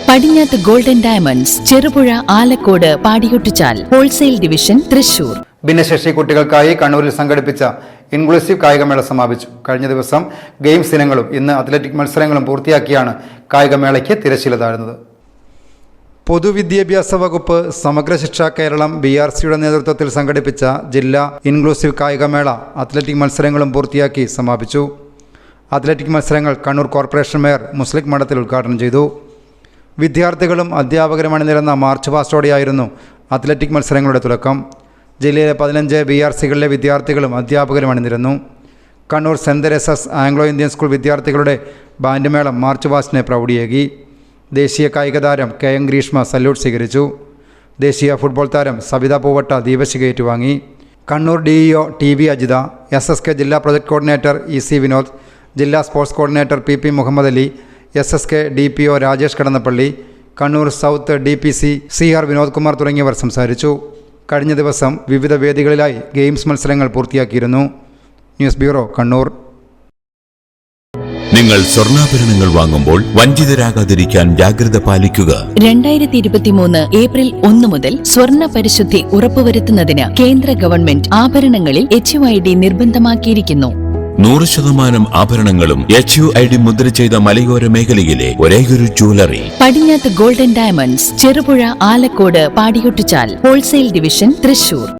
പടിഞ്ഞാത്ത് golden diamonds, Cherupuzha, Alakode, Padiyottuchal, wholesale division, Thrissur. ഭിന്നശേഷി കുട്ടികൾക്കായി കണ്ണൂരിൽ സംഘടിപ്പിച്ച ഇൻക്ലൂസീവ് കായികമേള സമാപിച്ചു. കഴിഞ്ഞ ദിവസം ഗെയിംസ് ഇനങ്ങളും ഇന്ന് അത്ലറ്റിക് മത്സരങ്ങളും പൂർത്തിയാക്കിയാണ് കായികമേളയ്ക്ക് തിരശ്ശീല താഴ്ന്നത്. പൊതുവിദ്യാഭ്യാസ വകുപ്പ്, സമഗ്ര ശിക്ഷ കേരളം, BRCയുടെ നേതൃത്വത്തിൽ സംഘടിപ്പിച്ച ജില്ലാ ഇൻക്ലൂസീവ് കായികമേള അത്ലറ്റിക് മത്സരങ്ങളും പൂർത്തിയാക്കി സമാപിച്ചു. അത്ലറ്റിക് മത്സരങ്ങൾ കണ്ണൂർ കോർപ്പറേഷൻ മേയർ മുസ്ലിക് മഠത്തിൽ ഉദ്ഘാടനം ചെയ്തു. വിദ്യാർത്ഥികളും അധ്യാപകരും അണിനിരന്ന മാർച്ച് പാസ്റ്റോടെയായിരുന്നു അത്ലറ്റിക് മത്സരങ്ങളുടെ തുടക്കം. ജില്ലയിലെ 15 BRCകളിലെ വിദ്യാർത്ഥികളും അധ്യാപകരും അണിനിരന്നു. Kannur Saint Teresa's Anglo Indian school വിദ്യാർത്ഥികളുടെ ബാൻഡ് മേളം മാർച്ച് പാസ്റ്റിനെ പ്രൗഢിയേകി. ദേശീയ കായിക താരം KM ഗ്രീഷ്മ സല്യൂട്ട് സ്വീകരിച്ചു. ദേശീയ ഫുട്ബോൾ താരം സബിത പൂവട്ട ദീപശിഖ ഏറ്റുവാങ്ങി. Kannur DEO TV Ajitha, SSK ജില്ലാ പ്രൊജക്ട് കോർഡിനേറ്റർ EC വിനോദ്, ജില്ലാ sports coordinator PP Muhammad Ali, SSK DPO Rajesh Kadannappally, Kannur south DPC CR Vinod Kumar തുടങ്ങിയവർ സംസാരിച്ചു. കഴിഞ്ഞ ദിവസം വിവിധ വേദികളിലായി ഗെയിംസ് മത്സരങ്ങൾ പൂർത്തിയാക്കിയിരുന്നു. News bureau, Kannur. നിങ്ങൾ സ്വർണ്ണാഭരണങ്ങൾ വാങ്ങുമ്പോൾ വഞ്ചിതരാകാതിരിക്കാൻ ജാഗ്രത പാലിക്കുക. 2023 ഏപ്രിൽ 1 മുതൽ സ്വർണ്ണ പരിശുദ്ധി ഉറപ്പുവരുത്തുന്നതിന് കേന്ദ്ര ഗവൺമെന്റ് ആഭരണങ്ങളിൽ HUID നിർബന്ധമാക്കിയിരിക്കുന്നു. 100% ആഭരണങ്ങളും HUID മുദ്ര ചെയ്ത മലയോര മേഖലയിലെ ഒരേയൊരു jewellery. Padinjarath golden diamonds, Cherupuzha, Alakode, Padiyottuchal, wholesale division, Thrissur.